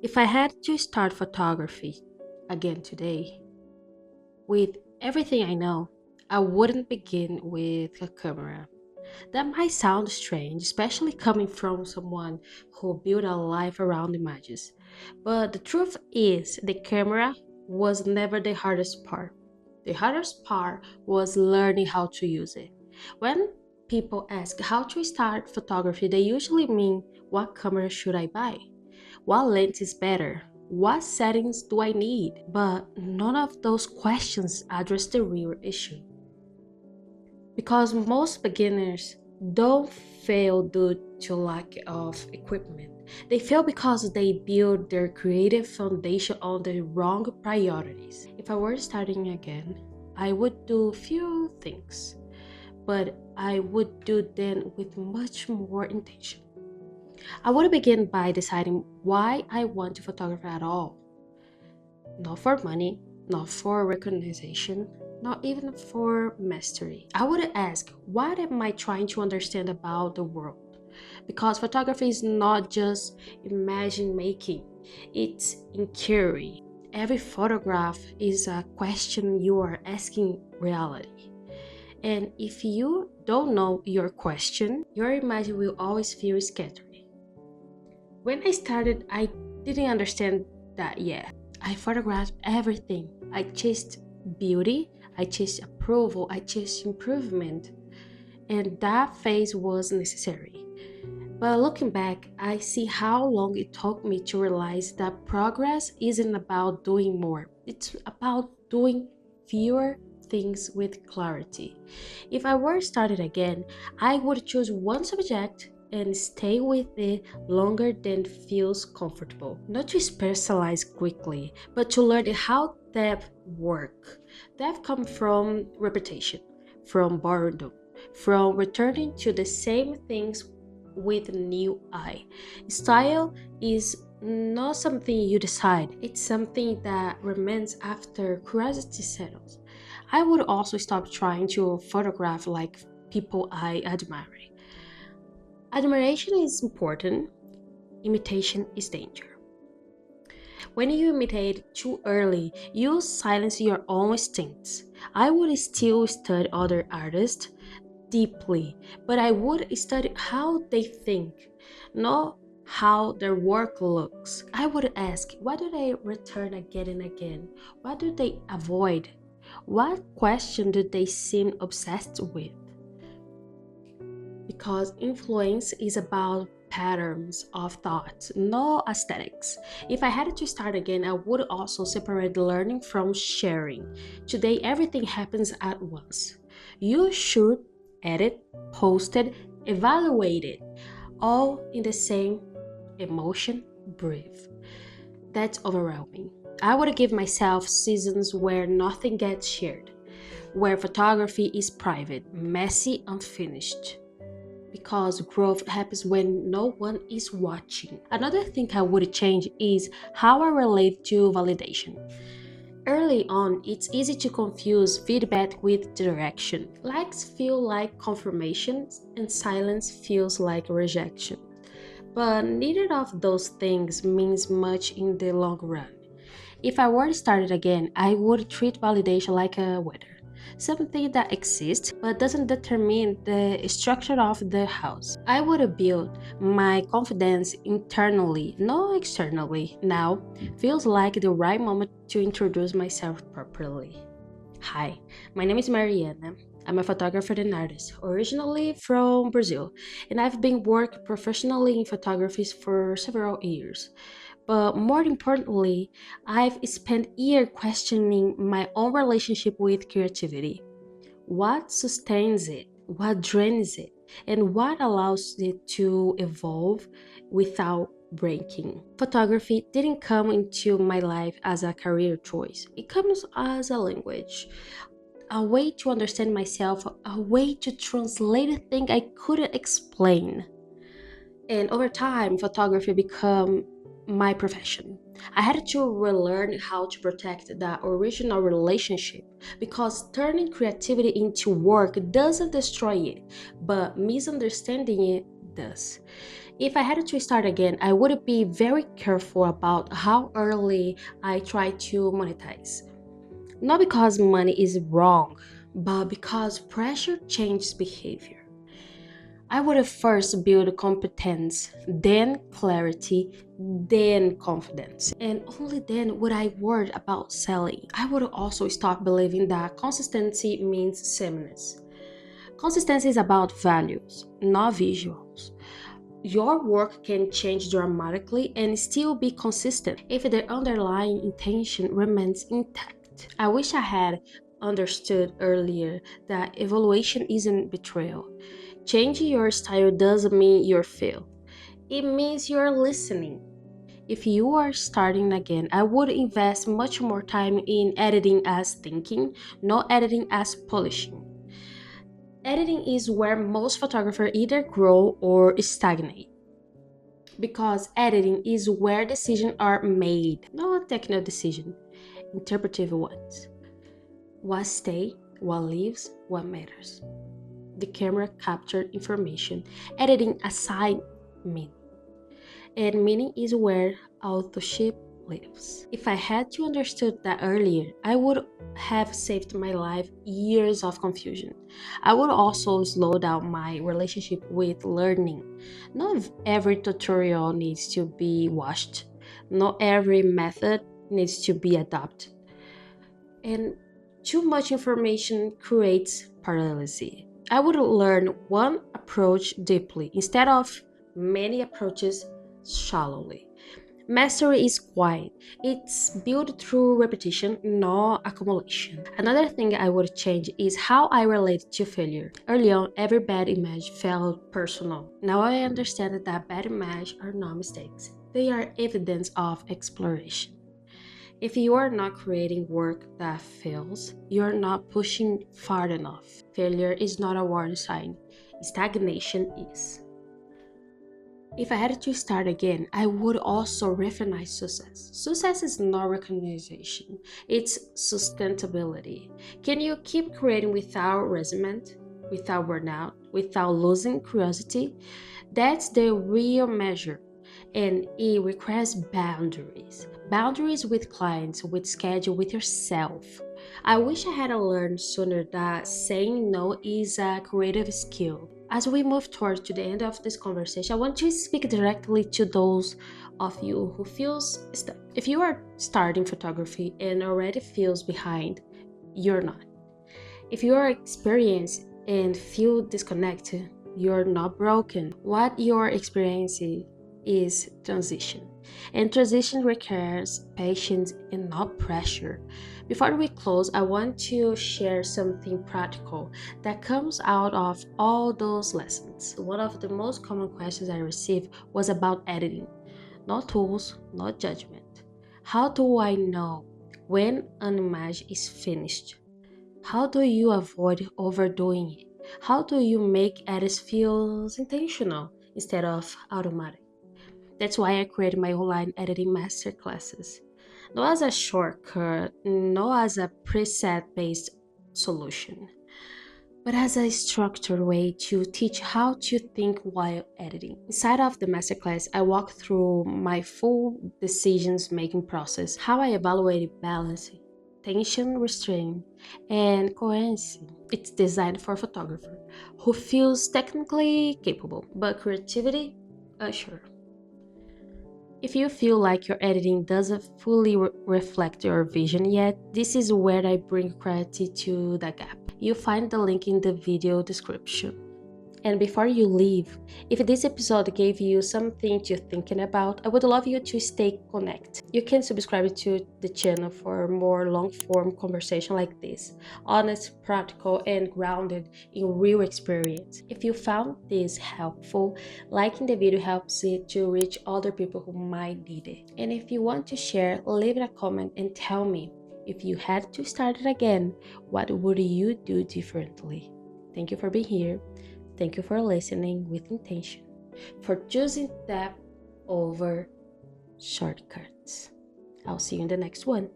If I had to start photography again today, with everything I know, I wouldn't begin with a camera. That might sound strange, especially coming from someone who built a life around images. But the truth is, the camera was never the hardest part. The hardest part was learning how to use it. When people ask how to start photography, they usually mean, what camera should I buy? What lens is better? What settings do I need? But none of those questions address the real issue. Because most beginners don't fail due to lack of equipment. They fail because they build their creative foundation on the wrong priorities. If I were starting again, I would do few things, but I would do them with much more intention. I would begin by deciding why I want to photograph at all. Not for money, not for recognition, not even for mastery. I would ask, what am I trying to understand about the world? Because photography is not just imagine making, it's inquiry. Every photograph is a question you are asking reality. And if you don't know your question, your image will always feel scattered. When I started, I didn't understand that yet. I photographed everything. I chased beauty, I chased approval, I chased improvement, and that phase was necessary. But looking back, I see how long it took me to realize that progress isn't about doing more, it's about doing fewer things with clarity. If I were started again, I would choose one subject and stay with it longer than feels comfortable. Not to specialize quickly, but to learn how depth work. Depth comes from repetition, from boredom, from returning to the same things with a new eye. Style is not something you decide, it's something that remains after curiosity settles. I would also stop trying to photograph like people I admire. Admiration is important, imitation is danger. When you imitate too early, you silence your own instincts. I would still study other artists deeply, but I would study how they think, not how their work looks. I would ask, why do they return again and again? What do they avoid? What question do they seem obsessed with? Because influence is about patterns of thought, no aesthetics. If I had to start again, I would also separate learning from sharing. Today, everything happens at once. You shoot, edit, post it, evaluate it, all in the same emotion, breathe. That's overwhelming. I would give myself seasons where nothing gets shared, where photography is private, messy, unfinished, because growth happens when no one is watching. Another thing I would change is how I relate to validation. Early on, it's easy to confuse feedback with direction. Likes feel like confirmation, and silence feels like rejection. But neither of those things means much in the long run. If I were to start it again, I would treat validation like a weather, something that exists but doesn't determine the structure of the house. I would build my confidence internally, not externally. Now feels like the right moment to introduce myself properly. Hi, my name is Mariana. I'm a photographer and artist, originally from Brazil, and I've been working professionally in photography for several years. But more importantly, I've spent years questioning my own relationship with creativity. What sustains it? What drains it? And what allows it to evolve without breaking? Photography didn't come into my life as a career choice, it comes as a language, a way to understand myself, a way to translate a thing I couldn't explain. And over time, photography became my profession. I had to relearn how to protect that original relationship because turning creativity into work doesn't destroy it, but misunderstanding it does. If I had to start again, I would be very careful about how early I try to monetize. Not because money is wrong, but because pressure changes behavior. I would have first built competence, then clarity, then confidence. And only then would I worry about selling. I would also stop believing that consistency means sameness. Consistency is about values, not visuals. Your work can change dramatically and still be consistent if the underlying intention remains intact. I wish I had understood earlier that evaluation isn't betrayal. Changing your style doesn't mean you're failed. It means you're listening. If you are starting again, I would invest much more time in editing as thinking, not editing as polishing. Editing is where most photographers either grow or stagnate because editing is where decisions are made, not technical decisions, interpretive ones. What stays, what leaves, what matters. The camera captured information, editing assign meaning. And meaning is where authorship lives. If I had to understood that earlier, I would have saved my life years of confusion. I would also slow down my relationship with learning. Not every tutorial needs to be watched. Not every method needs to be adopted. And too much information creates paralysis. I would learn one approach deeply instead of many approaches shallowly. Mastery is quiet. It's built through repetition, not accumulation. Another thing I would change is how I relate to failure. Early on, every bad image felt personal. Now I understand that bad images are not mistakes. They are evidence of exploration. If you are not creating work that fails, you are not pushing far enough. Failure is not a warning sign, stagnation is. If I had to start again, I would also recognize success. Success is not recognition, it's sustainability. Can you keep creating without resentment, without burnout, without losing curiosity? That's the real measure, and it requires boundaries. Boundaries with clients, with schedule, with yourself. I wish I had learned sooner that saying no is a creative skill. As we move towards to the end of this conversation, I want to speak directly to those of you who feels stuck. If you are starting photography and already feels behind, you're not. If you are experienced and feel disconnected, you're not broken. What you're experiencing is transition. And transition requires patience and not pressure. Before we close, I want to share something practical that comes out of all those lessons. One of the most common questions I received was about editing. No tools, no judgment. How do I know when an image is finished? How do you avoid overdoing it? How do you make edits feel intentional instead of automatic? That's why I created my online editing masterclasses. Not as a shortcut, not as a preset based solution, but as a structured way to teach how to think while editing. Inside of the masterclass, I walk through my full decisions making process, how I evaluated balance, tension restraint, and coherency. It's designed for a photographer who feels technically capable, but creativity unsure. If you feel like your editing doesn't fully reflect your vision yet, this is where I bring clarity to the gap. You'll find the link in the video description. And before you leave, if this episode gave you something to thinking about, I would love you to stay connected. You can subscribe to the channel for more long-form conversation like this, honest, practical, and grounded in real experience. If you found this helpful, liking the video helps it to reach other people who might need it. And if you want to share, leave a comment and tell me, if you had to start it again, what would you do differently? Thank you for being here. Thank you for listening with intention, for choosing depth over shortcuts. I'll see you in the next one.